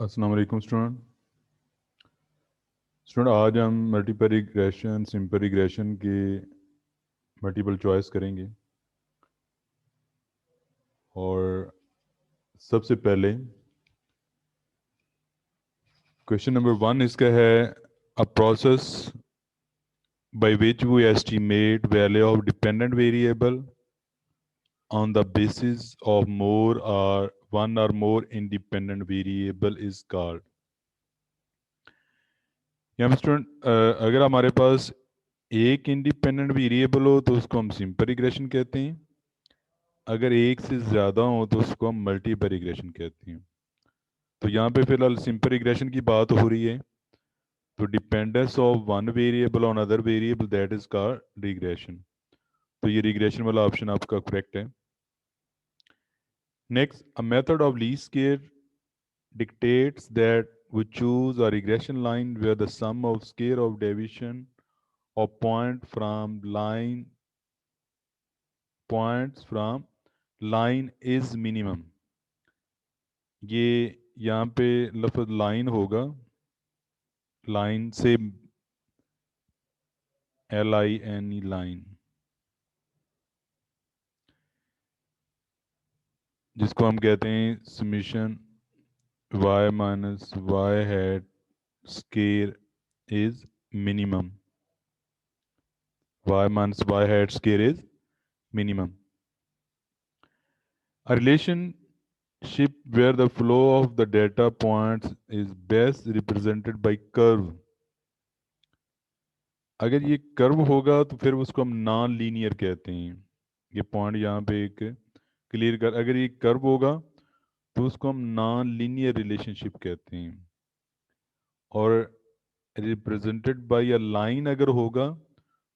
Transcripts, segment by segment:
अस्सलाम वालेकुम स्टूडेंट आज हम मल्टीपल रिग्रेशन सिंपल रिग्रेशन की मल्टीपल चॉइस करेंगे। और सबसे पहले क्वेश्चन नंबर 1 इसका है, a process by which we estimate value of dependent variable on the basis of more or one or more independent variable is called. यहाँ पे student अगर हमारे पास एक इंडिपेंडेंट वेरिएबल हो तो उसको हम सिंपल रिग्रेशन कहते हैं। अगर एक से ज़्यादा हो तो उसको हम मल्टीपल रिग्रेशन कहते हैं। तो यहाँ पे फिलहाल सिंपल रिग्रेशन की बात हो रही है, तो dependence of one variable on other variable that is called regression. तो ये रिग्रेशन वाला ऑप्शन आपका करेक्ट है। Next, a method of least square dictates that we choose a regression line where the sum of square of deviation of points from line is minimum। ये यहाँ पे लफ्ज़ line होगा, लाइन से LINE line, जिसको हम कहते हैं summation y minus y hat square is minimum. y minus y hat square is minimum. A relationship where the flow of the data points is best represented by curve। अगर ये curve होगा तो फिर उसको हम नॉन लीनियर कहते हैं। ये पॉइंट यहाँ पे एक क्लियर कर, अगर ये कर्व होगा तो उसको हम नॉन लीनियर रिलेशनशिप कहते हैं। और रिप्रेजेंटेड बाय अ लाइन अगर होगा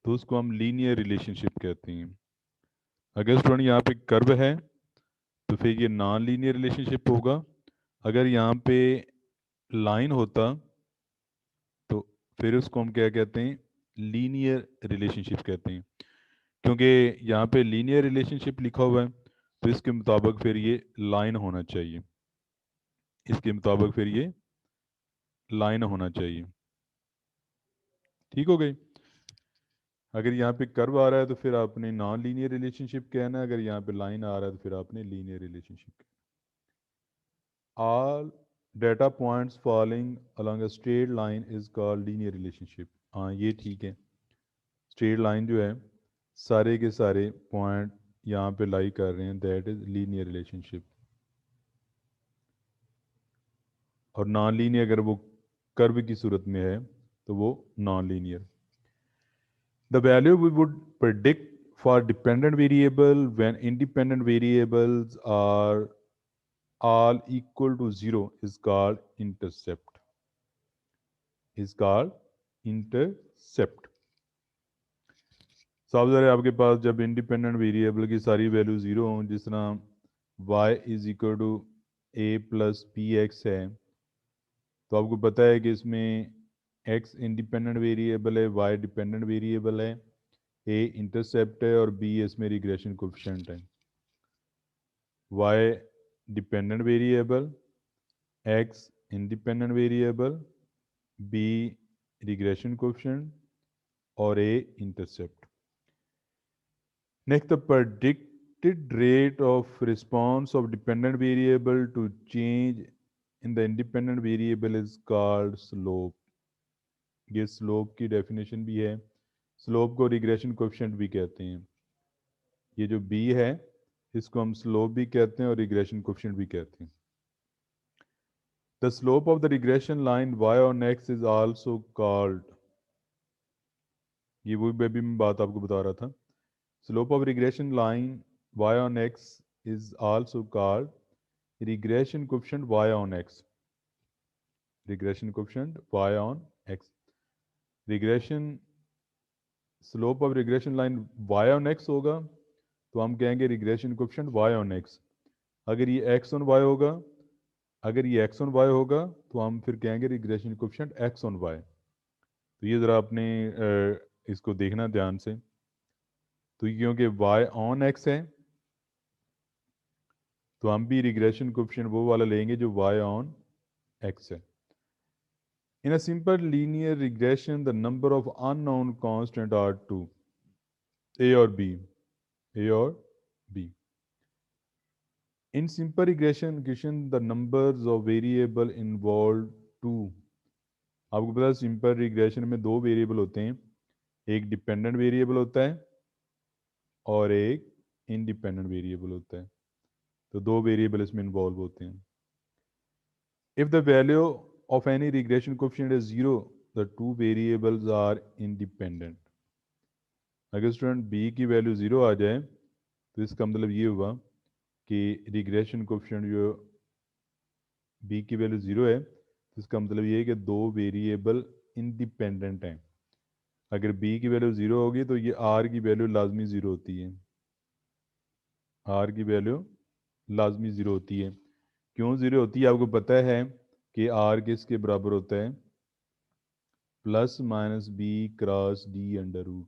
तो उसको हम लीनियर रिलेशनशिप कहते हैं। अगर स्टूडेंट यहाँ पे कर्व है तो फिर ये नॉन लीनियर रिलेशनशिप होगा। अगर यहाँ पे लाइन होता तो फिर उसको हम क्या कहते हैं, लीनियर रिलेशनशिप कहते हैं। क्योंकि यहाँ पे लीनियर रिलेशनशिप लिखा हुआ है तो इसके मुताबिक फिर ये लाइन होना चाहिए, इसके मुताबिक फिर ये लाइन होना चाहिए। ठीक हो गई। अगर यहाँ पे कर्व आ रहा है तो फिर आपने नॉन लीनियर रिलेशनशिप कहना है, अगर यहाँ पे लाइन आ रहा है तो फिर आपने लीनियर रिलेशनशिप कहना। All data points following along a straight line is called linear relationship. हाँ ये ठीक है, स्ट्रेट लाइन जो है सारे के सारे पॉइंट यहाँ पे लाई कर रहे हैं, दैट इज लीनियर रिलेशनशिप। और नॉन लीनियर अगर वो कर्व की सूरत में है तो वो non linear. The value we would predict for dependent variable when independent variables are all equal to 0 is called intercept, is called intercept। साफ ज़ाहिर है आपके पास जब इंडिपेंडेंट वेरिएबल की सारी वैल्यू ज़ीरो हों, जिस तरह y is equal to a plus p x है, तो आपको पता है कि इसमें x इंडिपेंडेंट वेरिएबल है, y डिपेंडेंट वेरिएबल है, a इंटरसेप्ट है और b इसमें रिग्रेशन कोफिशिएंट है। y dependent variable, x independent variable, b regression coefficient और a intercept. Next, the predicted rate of response of dependent variable to change in the independent variable is called slope। ये slope की definition भी है, slope को regression coefficient भी कहते हैं। ये जो b है इसको हम स्लोप भी कहते हैं और रिग्रेशन कोफिशिएंट भी कहते हैं। The slope of the regression line y on x is also called, ये वही बेबी मैं बात आपको बता रहा था, slope of regression line y on x is also called regression coefficient y on x, regression coefficient y on x। regression slope of regression line y on x होगा तो हम कहेंगे regression coefficient y on x। अगर ये x on y होगा, अगर ये x on y होगा तो हम फिर कहेंगे regression coefficient x on y। तो ये ज़रा आपने इसको देखना ध्यान से। तो क्योंकि y on x है तो हम भी रिग्रेशन कोफिशिएंट वो वाला लेंगे जो y on x है। In a simple linear regression, the number of unknown constant are two, a or b, a or b. In simple regression, the numbers of variable involved two. आपको पता है simple regression में दो variable होते हैं, एक dependent variable होता है और एक इंडिपेंडेंट वेरिएबल होता है। तो दो वेरिएबल इसमें इन्वॉल्व होते हैं। If the value of any regression coefficient is zero, the two variables are independent. अगर स्टूडेंट बी की वैल्यू जीरो आ जाए तो इसका मतलब ये हुआ कि रिग्रेशन कोएफिशिएंट जो बी की वैल्यू जीरो है, तो इसका मतलब ये है कि दो वेरिएबल इंडिपेंडेंट हैं। अगर बी की वैल्यू ज़ीरो होगी तो ये आर की वैल्यू लाजमी ज़ीरो होती है, आर की वैल्यू लाजमी ज़ीरो होती है। क्यों ज़ीरो होती है? आपको पता है कि आर किसके बराबर होता है? Plus minus b cross d under root.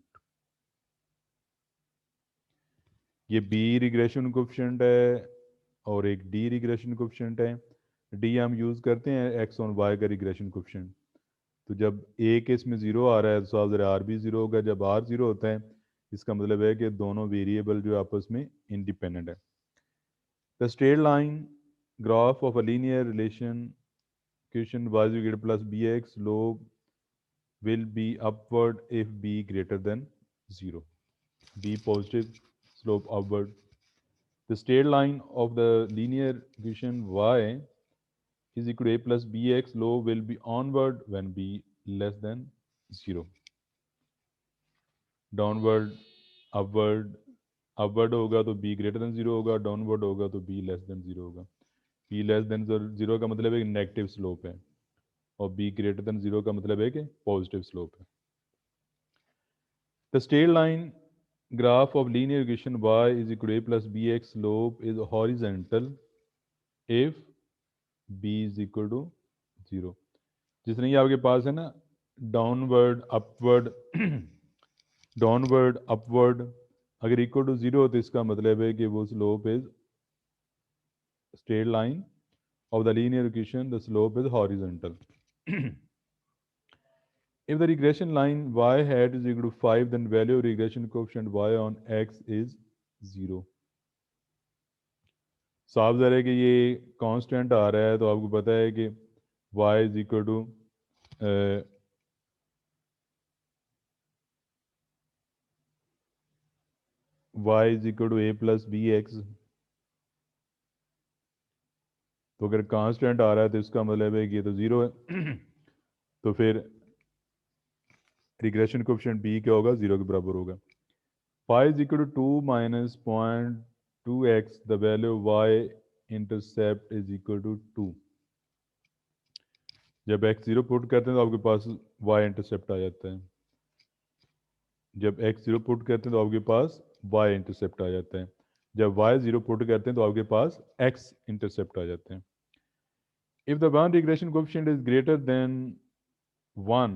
ये बी रिग्रेशन कोएफिशिएंट है और एक डी रिग्रेशन कोएफिशिएंट है। डी हम यूज़ करते हैं एक्स और वाई का रिग्रेशन कोएफिशिएंट। तो जब ए के इसमें ज़ीरो आ रहा है तो साथ ज़रा आर भी ज़ीरो होगा। जब आर ज़ीरो होता है इसका मतलब है कि दोनों वेरिएबल जो आपस में इंडिपेंडेंट है। The straight line graph of a linear relation question y is equal to plus bx slope will be upward if b greater than 0. b positive, slope upward. The straight line of the linear equation y is equal to a plus bx slope will be onward when b less than 0. Downward, upward, upward होगा तो b greater than 0 होगा, downward होगा तो b less than 0 होगा। b less than 0 का मतलब है कि नेगेटिव स्लोप है और b greater than 0 का मतलब है कि पॉजिटिव स्लोप है। The straight line graph of linear equation y is equal to a plus bx slope is horizontal if b is equal to 0. जिस तरह ये आपके पास है ना डाउनवर्ड अपवर्ड डाउनवर्ड अपवर्ड, अगर इक्वल टू 0 तो इसका मतलब है कि वो slope is straight line of the linear equation, the slope is horizontal. If the regression line y hat is equal to 5, then value of regression coefficient y on x is 0. साफ ज़ाहिर है कि ये कांस्टेंट आ रहा है तो आपको पता है कि y is equal to y is equal to a plus B x. तो अगर कांस्टेंट आ रहा है तो इसका मतलब है कि ये तो ज़ीरो है तो फिर रिग्रेशन कोएफिशिएंट b क्या होगा? 0 के बराबर होगा। y is equal to 2 minus 0.2x, the value of y intercept is equal to 2. जब x 0 पुट करते हैं तो आपके पास y इंटरसेप्ट आ जाता है। जब x 0 पुट करते हैं तो आपके पास y इंटरसेप्ट आ जाता है। जब y 0 पुट करते हैं तो आपके पास x इंटरसेप्ट आ जाते हैं। If the one regression coefficient is greater than 1,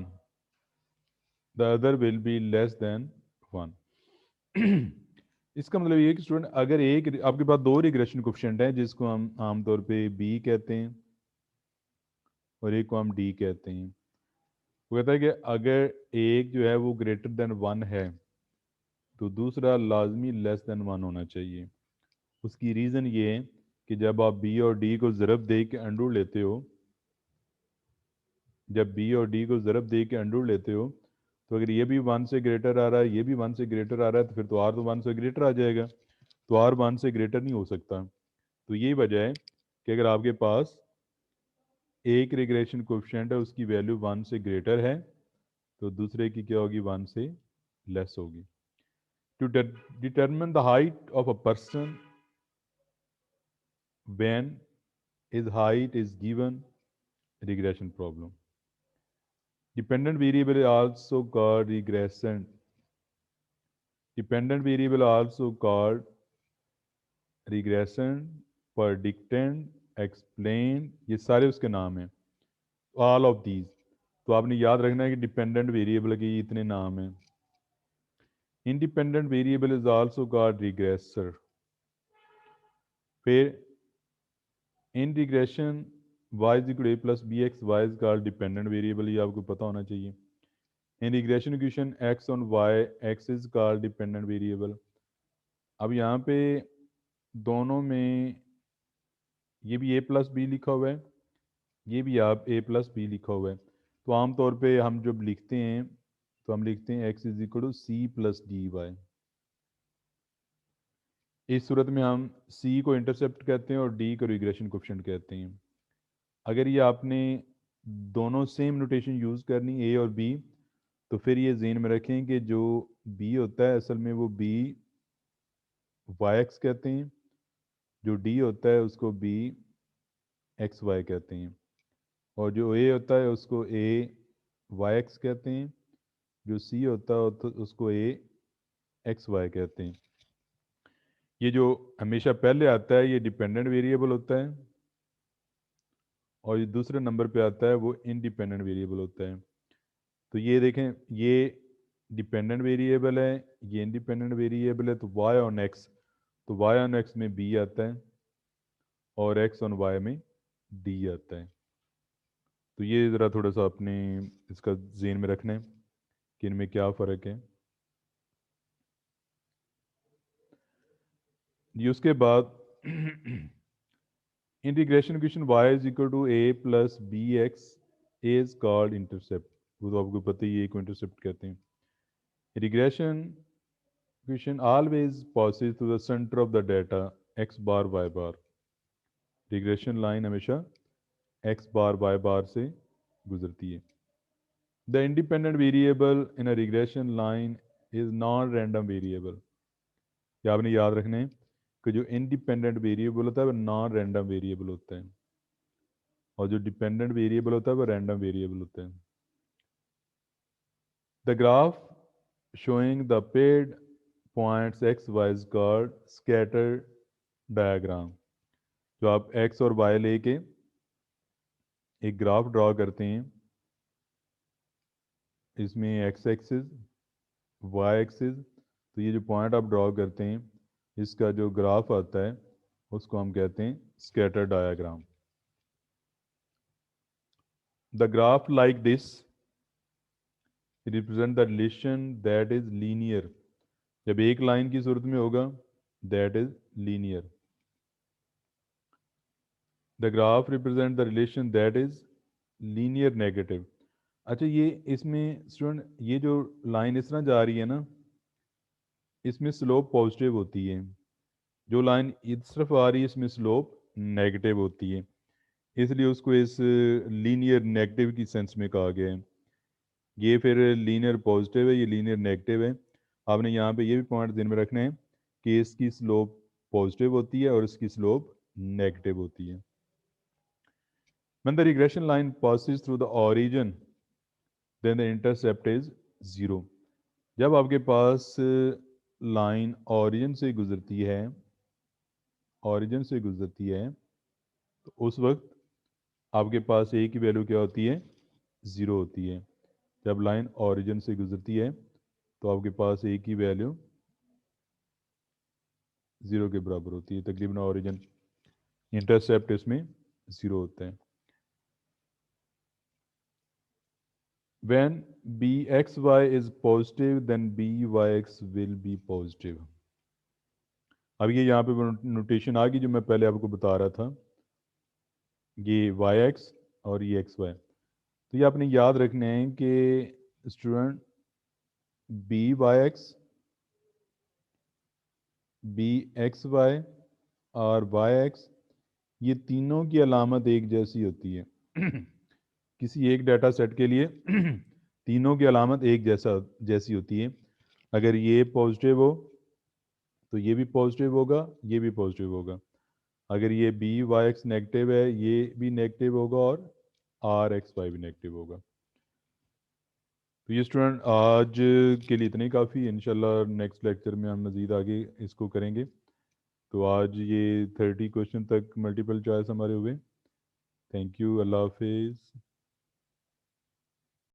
the other will be less than 1. इसका मतलब ये है कि स्टूडेंट अगर एक आपके पास दो रिग्रेशन कोएफिशिएंट है जिसको हम आमतौर पे b कहते हैं और एक को हम d कहते हैं। वो कहता है कि अगर एक जो है वो ग्रेटर देन 1 है तो दूसरा लाजमी लेस देन 1 होना चाहिए। उसकी रीज़न ये है कि जब आप b और d को ज़रब दे के अंडर लेते हो, जब b और d को ज़रब दे के अंडर लेते हो तो अगर ये भी 1 से ग्रेटर आ रहा है, ये भी 1 से ग्रेटर आ रहा है, तो फिर तो r तो 1 से ग्रेटर आ जाएगा। तो r 1 से ग्रेटर नहीं हो सकता। तो यही वजह है कि अगर आपके पास एक रिग्रेशन कोएफिशिएंट है उसकी वैल्यू 1 से ग्रेटर है तो दूसरे की क्या होगी? 1 से लेस होगी। To determine the height of a person when his height is given regression problem. Dependent variable is also called regression. Dependent variable also called regression, predictant, explain, ये सारे उसके नाम हैं। All of these. तो आपने याद रखना है कि डिपेंडेंट वेरिएबल के इतने नाम हैं। Independent variable is also called regressor. फिर in regression Y is equal A plus B x, Y is called dependent variable, ये आपको पता होना चाहिए। In regression equation X on Y, X is called dependent variable. अब यहाँ पे दोनों में ये भी ए प्लस बी लिखा हुआ है, ये भी आप ए प्लस बी लिखा हुआ है। तो आमतौर पे हम जब लिखते हैं तो हम लिखते हैं x is equal to c plus d y. इस सूरत में हम सी को इंटरसेप्ट कहते हैं और डी को रिग्रेशन कोफिशिएंट कहते हैं। अगर ये आपने दोनों सेम नोटेशन यूज़ करनी ए और बी, तो फिर ये ज़हन में रखें कि जो बी होता है असल में वो बी वाई एक्स कहते हैं, जो डी होता है उसको बी एक्स वाई कहते हैं, और जो ए होता है उसको ए वाई एक्स कहते हैं, जो सी होता है तो उसको ए एक्स वाई कहते हैं। ये जो हमेशा पहले आता है ये डिपेंडेंट वेरिएबल होता है, और ये दूसरे नंबर पे आता है वो इंडिपेंडेंट वेरिएबल होता है। तो ये देखें, ये डिपेंडेंट वेरिएबल है, ये इंडिपेंडेंट वेरिएबल है, तो वाई ऑन एक्स, तो वाई ऑन एक्स में बी आता है और एक्स ऑन वाई में डी आता है। तो ये ज़रा थोड़ा सा अपने इसका ज़हन में रखना है कि इनमें क्या फ़र्क है। ये उसके बाद integration equation y is equal to a plus B x, a is called intercept. वो तो आपको पता ही है, को इंटरसेप्ट कहते हैं। Regression equation always passes to the centre of the data x bar y bar. Regression line हमेशा x bar y bar से गुजरती है। The independent variable in a regression line is non random variable. ये आपने याद रखना है कि जो इंडिपेंडेंट वेरिएबल होता है वो नॉन रैंडम वेरिएबल होता है, और जो डिपेंडेंट वेरिएबल होता है वो रैंडम वेरिएबल होता है। The graph showing the paired points x Y is called scatter diagram. जो आप एक्स और वाई लेके एक ग्राफ ड्रॉ करते हैं, इसमें एक्स एक्सिस वाई एक्सिस, तो ये जो पॉइंट आप ड्रॉ करते हैं इसका जो ग्राफ आता है उसको हम कहते हैं scatter diagram. The graph like this represent the relation that is linear. जब एक लाइन की सूरत में होगा that is linear. The graph represent the relation that is linear negative. अच्छा, ये इसमें स्टूडेंट ये जो लाइन इस तरह जा रही है ना, इसमें स्लोप पॉजिटिव होती है। जो लाइन इस तरफ आ रही है इसमें स्लोप नेगेटिव होती है, इसलिए उसको इस लीनियर नेगेटिव की सेंस में कहा गया है। ये फिर लीनियर पॉजिटिव है, ये लीनियर नेगेटिव है। आपने यहाँ पे ये भी पॉइंट ध्यान में रखने हैं कि इसकी स्लोप पॉजिटिव होती है और इसकी स्लोप नेगेटिव होती है। When the regression line passes through the origin, then the intercept is 0. जब आपके पास लाइन origin से गुजरती है, origin से गुजरती है, तो उस वक्त आपके पास a की वैल्यू क्या होती है? 0 होती है। जब लाइन origin से गुजरती है तो आपके पास a की वैल्यू 0 के बराबर होती है। तकरीबन origin इंटरसेप्ट इसमें 0 होता है। When bxy is positive, then byx will be positive. अब ये यहाँ पे नोटेशन आ गई जो मैं पहले आपको बता रहा था, ये वाई एक्स और ये एक्स वाई। तो ये आपने याद रखना है कि student b y x, b x y और वाई एक्स, ये तीनों की अलामत एक जैसी होती है। किसी एक डाटा सेट के लिए तीनों की अलामत एक जैसी होती है। अगर ये पॉजिटिव हो तो ये भी पॉजिटिव होगा, ये भी पॉजिटिव होगा। अगर ये बी वाई एक्स नेगेटिव है ये भी नेगेटिव होगा, और आर एक्स वाई भी नेगेटिव होगा। तो ये स्टूडेंट आज के लिए इतने ही काफ़ी है। इंशाल्लाह नेक्स्ट लेक्चर में हम मज़ीद आगे इसको करेंगे। तो आज ये 30 क्वेश्चन तक मल्टीपल चॉइस हमारे हुए। थैंक यू, अल्लाह हाफिज़।